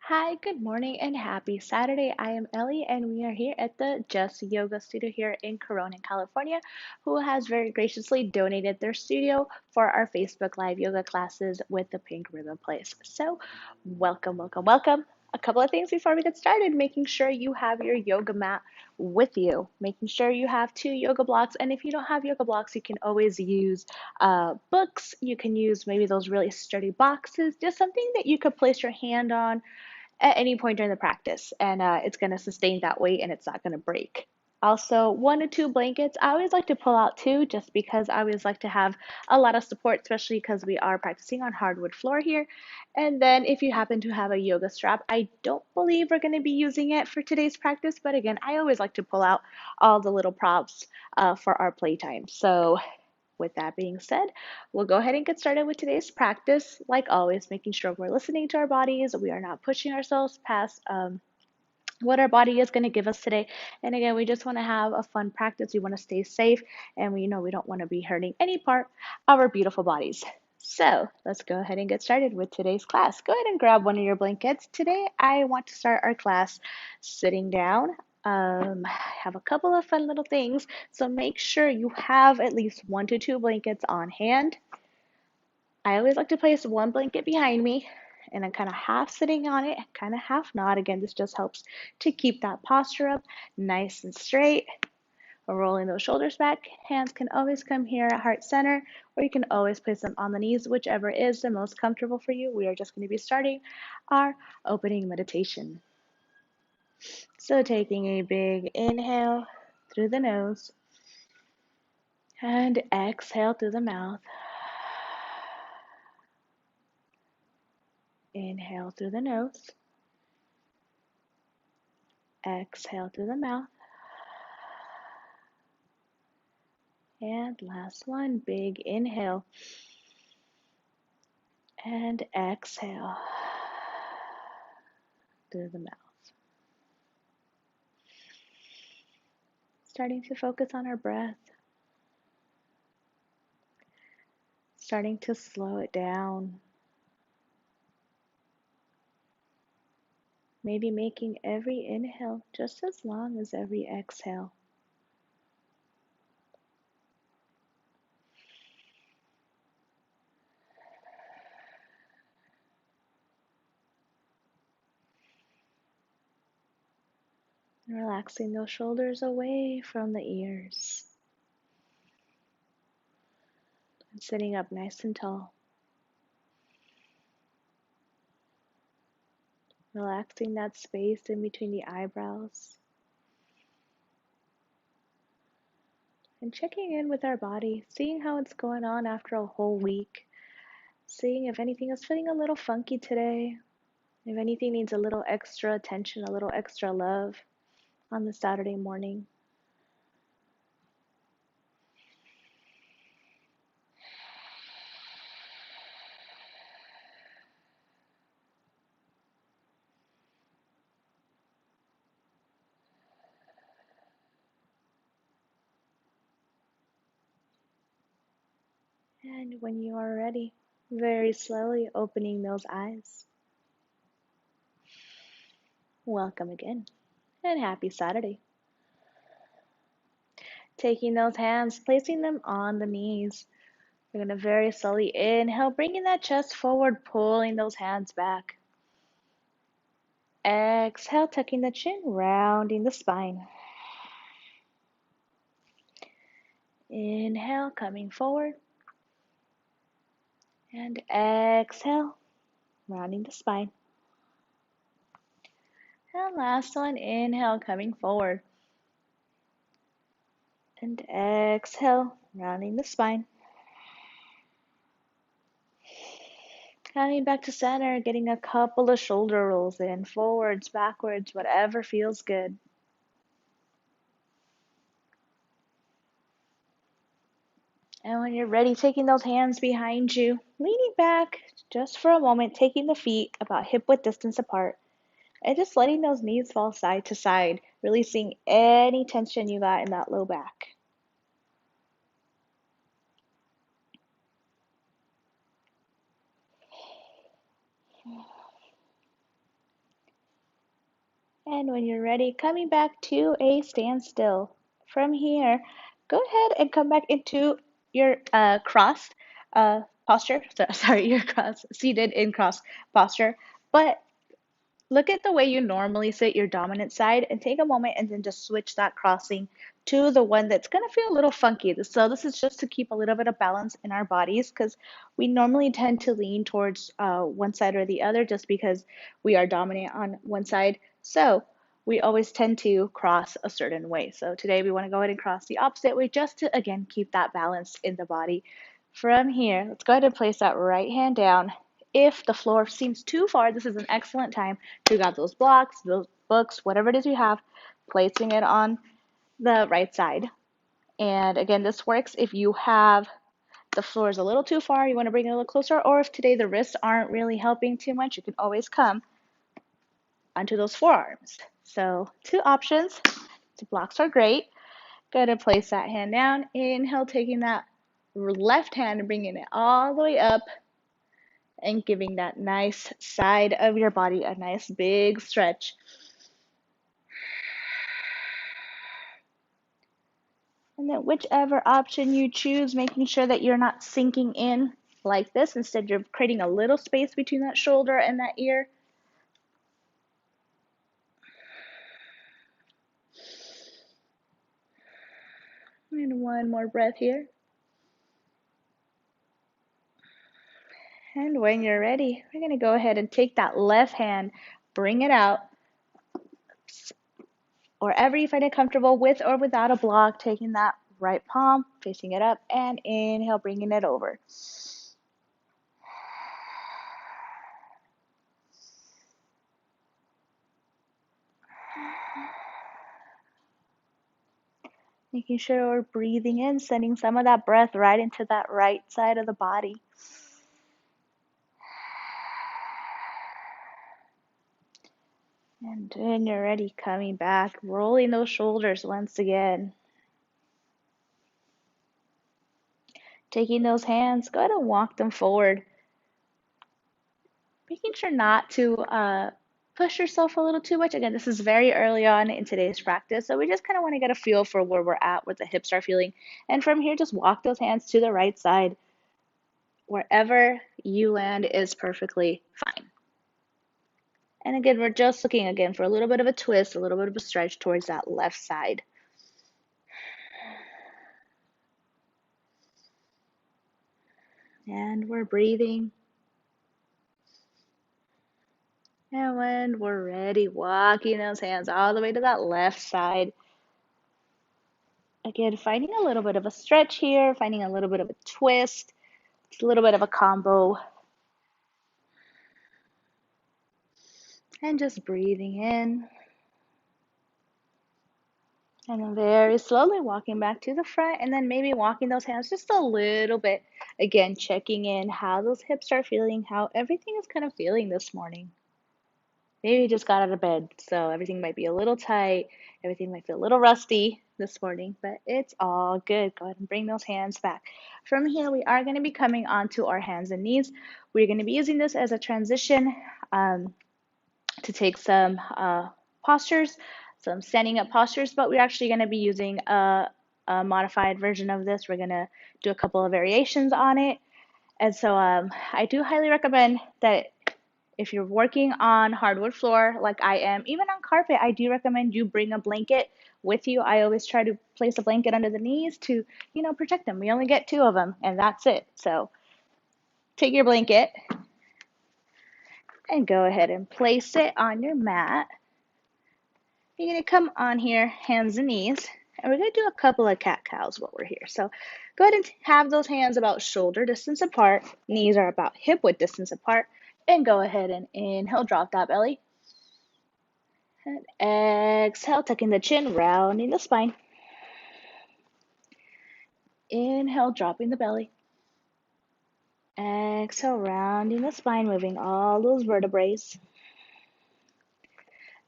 Hi, good morning, and happy Saturday. I am Ellie, and we are here at the Just Yoga Studio here in Corona, California, who has very graciously donated their studio for our Facebook Live yoga classes with the Pink Ribbon Place. So, welcome, welcome, welcome. A couple of things before we get started, making sure you have your yoga mat with you, making sure you have two yoga blocks. And if you don't have yoga blocks, you can always use books. You can use maybe those really sturdy boxes, just something that you could place your hand on at any point during the practice, and it's going to sustain that weight and it's not going to break. Also, one to two blankets. I always like to pull out two just because I always like to have a lot of support, especially because we are practicing on hardwood floor here. And then if you happen to have a yoga strap, I don't believe we're going to be using it for today's practice, but again, I always like to pull out all the little props for our playtime. So with that being said, we'll go ahead and get started with today's practice. Like always, making sure we're listening to our bodies. We are not pushing ourselves past what our body is going to give us today. And again, we just want to have a fun practice. We want to stay safe, and we don't want to be hurting any part of our beautiful bodies. So let's go ahead and get started with today's class. Go ahead and grab one of your blankets. Today, I want to start our class sitting down. Have a couple of fun little things. So make sure you have at least one to two blankets on hand. I always like to place one blanket behind me and I'm kind of half sitting on it, kind of half not. Again, this just helps to keep that posture up nice and straight. Rolling those shoulders back. Hands can always come here at heart center, or you can always place them on the knees, whichever is the most comfortable for you. We are just going to be starting our opening meditation. So taking a big inhale through the nose and exhale through the mouth. Inhale through the nose. Exhale through the mouth. And last one, big inhale. And exhale through the mouth. Starting to focus on our breath. Starting to slow it down. Maybe making every inhale just as long as every exhale. Relaxing those shoulders away from the ears. And sitting up nice and tall. Relaxing that space in between the eyebrows. And checking in with our body, seeing how it's going on after a whole week. Seeing if anything is feeling a little funky today. If anything needs a little extra attention, a little extra love on the Saturday morning. And when you are ready, very slowly opening those eyes. Welcome again, and happy Saturday. Taking those hands, placing them on the knees. We're going to very slowly inhale, bringing that chest forward, pulling those hands back. Exhale, tucking the chin, rounding the spine. Inhale, coming forward. And exhale, rounding the spine. And last one, inhale, coming forward. And exhale, rounding the spine. Coming back to center, getting a couple of shoulder rolls in, forwards, backwards, whatever feels good. And when you're ready, taking those hands behind you, leaning back just for a moment, taking the feet about hip width distance apart, and just letting those knees fall side to side, releasing any tension you got in that low back. And when you're ready, coming back to a standstill. From here, go ahead and come back into your crossed posture. Sorry, your cross seated in cross posture. But look at the way you normally sit your dominant side and take a moment and then just switch that crossing to the one that's going to feel a little funky. So this is just to keep a little bit of balance in our bodies because we normally tend to lean towards one side or the other just because we are dominant on one side. So we always tend to cross a certain way. So today we want to go ahead and cross the opposite way just to, again, keep that balance in the body. From here, let's go ahead and place that right hand down. If the floor seems too far, this is an excellent time to grab those blocks, those books, whatever it is you have, placing it on the right side. And again, this works if you have the floor is a little too far, you want to bring it a little closer, or if today the wrists aren't really helping too much, you can always come onto those forearms. So 2 options. The blocks are great. Go ahead and place that hand down. Inhale, taking that left hand and bringing it all the way up and giving that nice side of your body a nice big stretch. And then whichever option you choose, making sure that you're not sinking in like this. Instead, you're creating a little space between that shoulder and that ear. And one more breath here. And when you're ready, we're going to go ahead and take that left hand, bring it out, wherever you find it comfortable, with or without a block, taking that right palm, facing it up, and inhale, bringing it over. Making sure we're breathing in, sending some of that breath right into that right side of the body. And when you're ready, coming back, rolling those shoulders once again. Taking those hands, go ahead and walk them forward. Making sure not to push yourself a little too much. Again, this is very early on in today's practice, so we just kind of want to get a feel for where we're at, where the hips are feeling. And from here, just walk those hands to the right side. Wherever you land is perfectly fine. And again, we're just looking again for a little bit of a twist, a little bit of a stretch towards that left side. And we're breathing. And when we're ready, walking those hands all the way to that left side. Again, finding a little bit of a stretch here, finding a little bit of a twist. It's a little bit of a combo. And just breathing in. And then very slowly walking back to the front and then maybe walking those hands just a little bit. Again, checking in how those hips are feeling, how everything is kind of feeling this morning. Maybe you just got out of bed, so everything might be a little tight. Everything might feel a little rusty this morning, but it's all good. Go ahead and bring those hands back. From here, we are going to be coming onto our hands and knees. We're going to be using this as a transition to take some postures, some standing up postures, but we're actually going to be using a modified version of this. We're going to do a couple of variations on it. And so I do highly recommend that if you're working on hardwood floor like I am, even on carpet, I do recommend you bring a blanket with you. I always try to place a blanket under the knees to, protect them. We only get 2 of them and that's it. So take your blanket and go ahead and place it on your mat. You're going to come on here, hands and knees, and we're going to do a couple of cat-cows while we're here. So go ahead and have those hands about shoulder distance apart. Knees are about hip width distance apart. And go ahead and inhale, drop that belly. And exhale, tucking the chin, rounding the spine. Inhale, dropping the belly. Exhale, rounding the spine, moving all those vertebrae.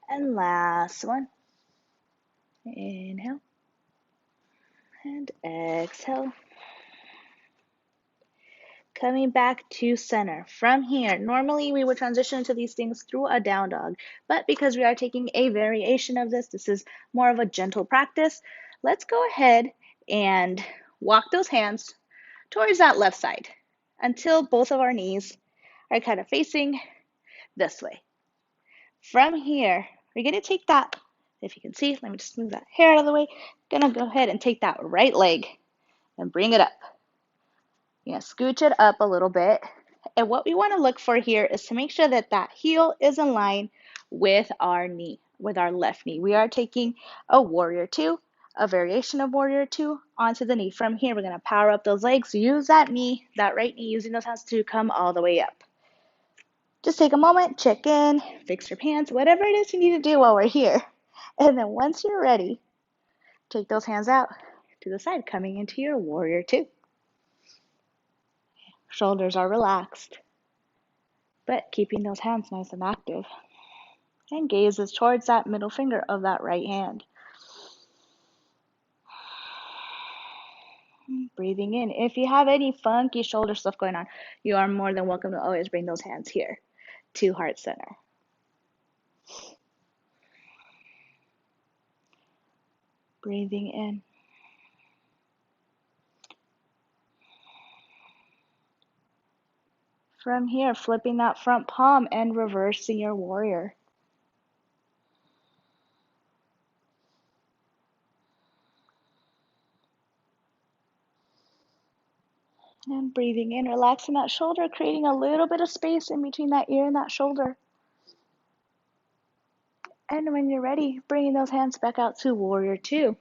And last one. Inhale. And exhale. Coming back to center. From here, normally we would transition into these things through a down dog, but because we are taking a variation of this is more of a gentle practice. Let's go ahead and walk those hands towards that left side until both of our knees are kind of facing this way. From here, we're going to take that, if you can see, let me just move that hair out of the way. Going to go ahead and take that right leg and bring it up. You're going to scooch it up a little bit. And what we want to look for here is to make sure that that heel is in line with our knee, with our left knee. We are taking a warrior two, a variation of warrior two onto the knee. From here, we're going to power up those legs. Use that knee, that right knee, using those hands to come all the way up. Just take a moment, check in, fix your pants, whatever it is you need to do while we're here. And then once you're ready, take those hands out to the side, coming into your warrior two. Shoulders are relaxed, but keeping those hands nice and active. And gaze is towards that middle finger of that right hand. Breathing in. If you have any funky shoulder stuff going on, you are more than welcome to always bring those hands here to heart center. Breathing in. From here, flipping that front palm and reversing your warrior. And breathing in, relaxing that shoulder, creating a little bit of space in between that ear and that shoulder. And when you're ready, bringing those hands back out to warrior two.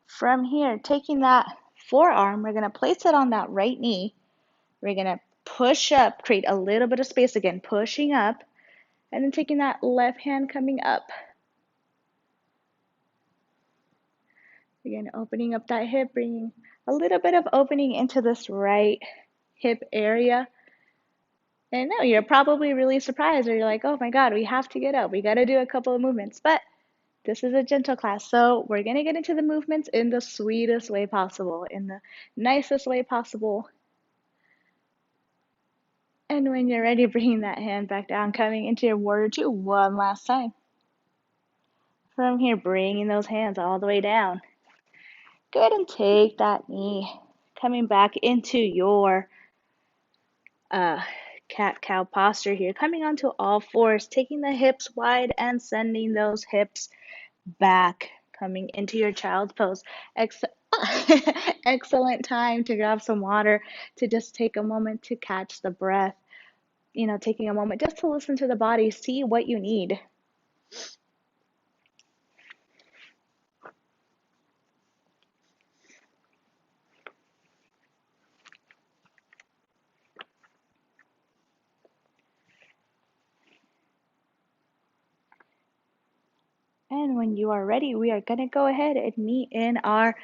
From here, taking that forearm, we're going to place it on that right knee. We're going to push up, create a little bit of space again, pushing up, and then taking that left hand coming up. Again, opening up that hip, bringing a little bit of opening into this right hip area. And no, you're probably really surprised, or you're like, oh my God, we have to get up. We got to do a couple of movements. But this is a gentle class, so we're going to get into the movements in the sweetest way possible, in the nicest way possible. And when you're ready, bringing that hand back down, coming into your warrior two one last time. From here, bringing those hands all the way down. Go ahead and take that knee, coming back into your cat-cow posture here, coming onto all fours, taking the hips wide and sending those hips back, coming into your child's pose. Excellent time to grab some water, to just take a moment to catch the breath, taking a moment just to listen to the body, see what you need. And when you are ready, we are going to go ahead and meet in our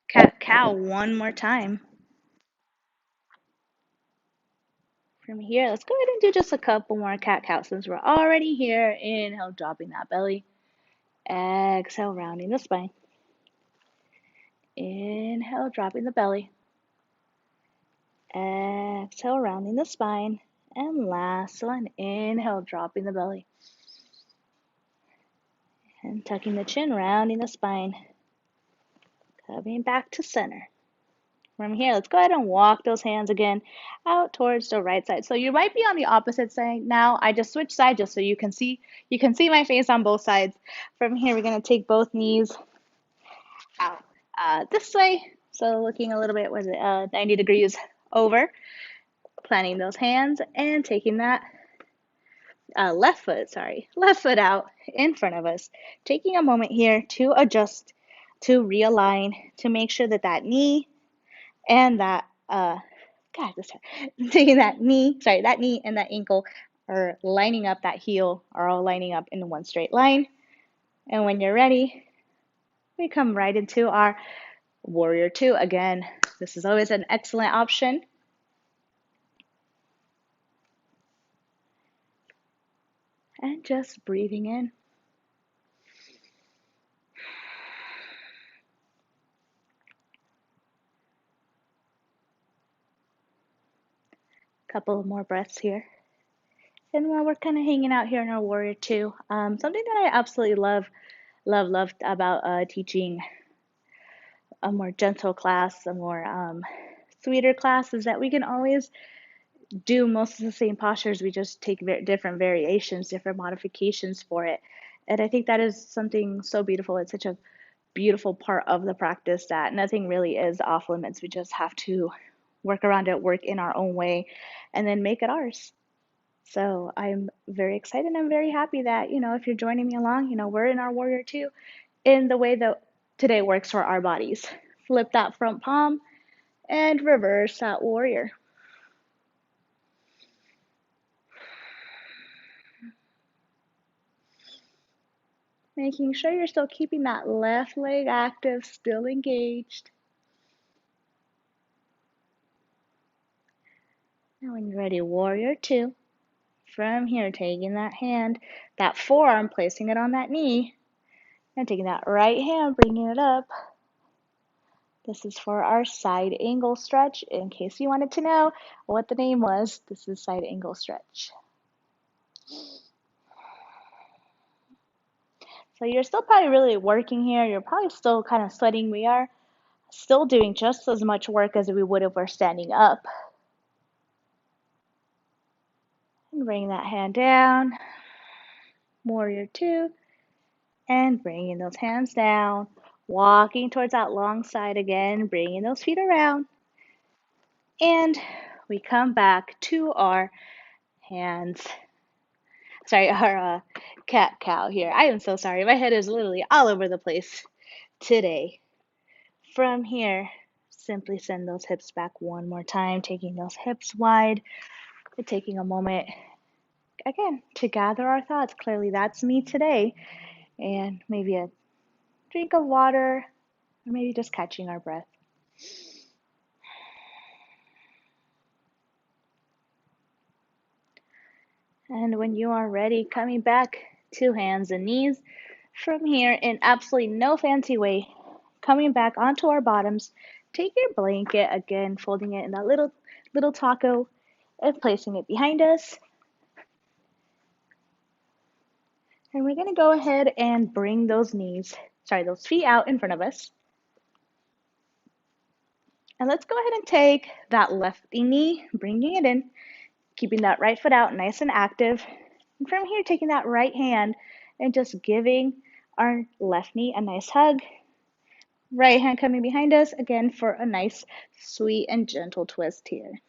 cat-cow one more time. From here, let's go ahead and do just a couple more cat-cow since we're already here. Inhale, dropping that belly. Exhale, rounding the spine. Inhale, dropping the belly. Exhale, rounding the spine. And last one, inhale, dropping the belly. And tucking the chin, rounding the spine. Coming back to center. From here, let's go ahead and walk those hands again out towards the right side. So you might be on the opposite side now. I just switched sides just so you can see my face on both sides. From here, we're going to take both knees out this way. So looking a little bit, 90 degrees over. Planting those hands and taking that left foot out in front of us. Taking a moment here to adjust, to realign, to make sure that that knee and that taking that knee and that ankle are lining up, that heel are all lining up in one straight line. And when you're ready, we come right into our warrior two. Again, this is always an excellent option. And just breathing in. Couple more breaths here. And while we're kind of hanging out here in our warrior two, something that I absolutely love about teaching a more gentle class, a more sweeter class, is that we can always do most of the same postures. We just take different variations, different modifications for it. And I think that is something so beautiful. It's such a beautiful part of the practice that nothing really is off limits. We just have to work around it, work in our own way, and then make it ours. So I'm very excited. I'm very happy that, if you're joining me along, we're in our warrior two in the way that today works for our bodies. Flip that front palm and reverse that warrior. Making sure you're still keeping that left leg active, still engaged. Now when you're ready, warrior two. From here, taking that hand, that forearm, placing it on that knee, and taking that right hand, bringing it up. This is for our side angle stretch. In case you wanted to know what the name was, this is side angle stretch. So you're still probably really working here. You're probably still kind of sweating. We are still doing just as much work as we would if we're standing up. And bring that hand down. Warrior two. And bringing those hands down. Walking towards that long side again. Bringing those feet around. And we come back to our hands. Sorry, our cat cow here. I am so sorry. My head is literally all over the place today. From here, simply send those hips back one more time, taking those hips wide, and taking a moment, again, to gather our thoughts. Clearly, that's me today. And maybe a drink of water, or maybe just catching our breath. And when you are ready, coming back to hands and knees. From here, in absolutely no fancy way, coming back onto our bottoms, take your blanket, again, folding it in that little taco and placing it behind us. And we're going to go ahead and bring those feet out in front of us. And let's go ahead and take that left knee, bringing it in, keeping that right foot out nice and active. And from here, taking that right hand and just giving our left knee a nice hug. Right hand coming behind us, again, for a nice, sweet, and gentle twist here.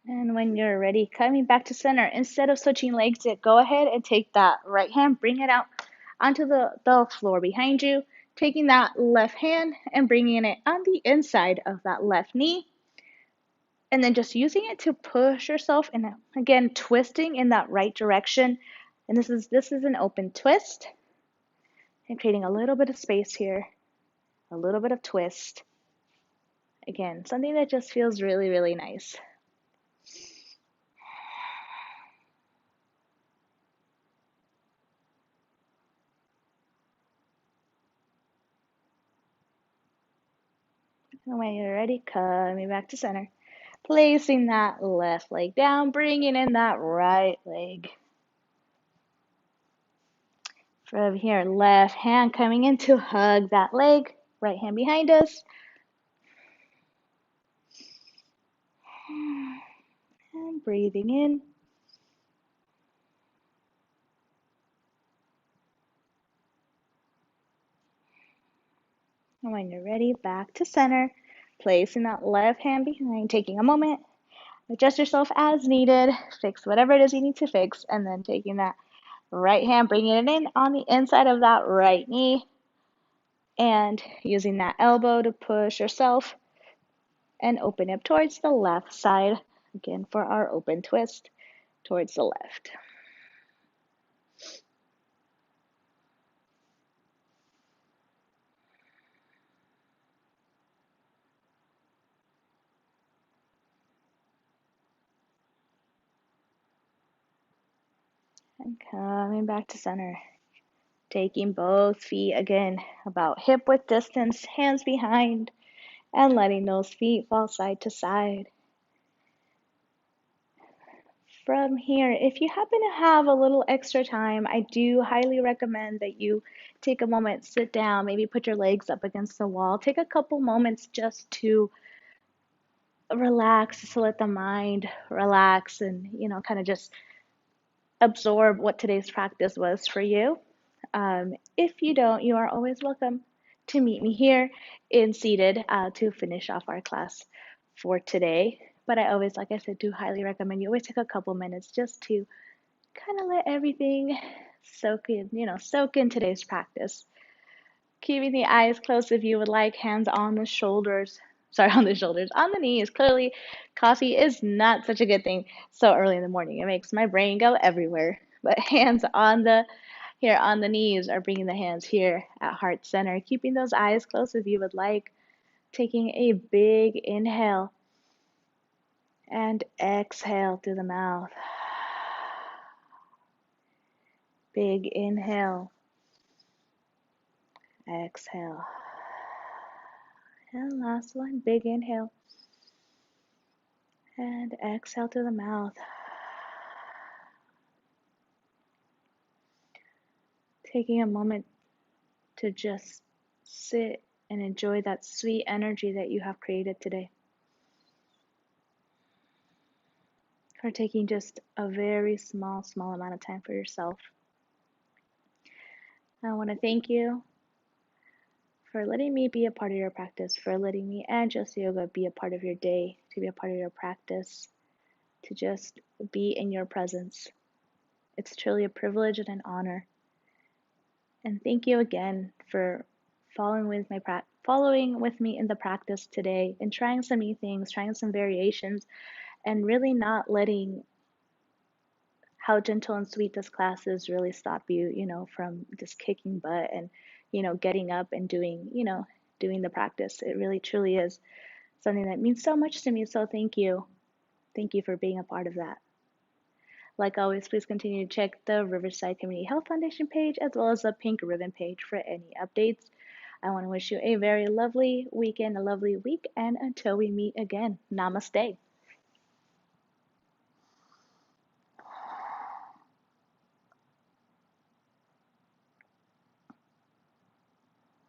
And when you're ready, coming back to center, instead of switching legs, go ahead and take that right hand, bring it out onto the floor behind you, taking that left hand and bringing it on the inside of that left knee, and then just using it to push yourself, and again, twisting in that right direction. And this is an open twist, and creating a little bit of space here, a little bit of twist. Again, something that just feels really, really nice. And when you're ready, coming back to center. Placing that left leg down, bringing in that right leg. From here, left hand coming in to hug that leg. Right hand behind us. And breathing in. And when you're ready, back to center. Placing that left hand behind, taking a moment. Adjust yourself as needed. Fix whatever it is you need to fix. And then taking that right hand, bringing it in on the inside of that right knee. And using that elbow to push yourself and open up towards the left side. Again, for our open twist towards the left. And coming back to center. Taking both feet again about hip width distance, hands behind, and letting those feet fall side to side. From here, if you happen to have a little extra time, I do highly recommend that you take a moment, sit down, maybe put your legs up against the wall. Take a couple moments just to relax, to let the mind relax and, kind of just absorb what today's practice was for you. If you don't, you are always welcome to meet me here in seated to finish off our class for today. But I always, like I said, do highly recommend you always take a couple minutes just to kind of let everything soak in today's practice. Keeping the eyes closed if you would like, hands on the shoulders. Sorry, on the shoulders, on the knees. Clearly, coffee is not such a good thing so early in the morning. It makes my brain go everywhere. But hands on the here on the knees or bringing the hands here at heart center. Keeping those eyes closed if you would like. Taking a big inhale and exhale through the mouth. Big inhale. Exhale. And last one, big inhale. And exhale through the mouth. Taking a moment to just sit and enjoy that sweet energy that you have created today. For taking just a very small amount of time for yourself. I want to thank you for letting me be a part of your practice, for letting me and Just Yoga be a part of your day, to be a part of your practice, to just be in your presence. It's truly a privilege and an honor. And thank you again for following with me in the practice today and trying some new things, trying some variations, and really not letting how gentle and sweet this class is really stop you, from just kicking butt and, getting up and doing the practice. It really truly is something that means so much to me. So thank you. Thank you for being a part of that. Like always, please continue to check the Riverside Community Health Foundation page as well as the Pink Ribbon page for any updates. I want to wish you a very lovely weekend, a lovely week, and until we meet again, namaste.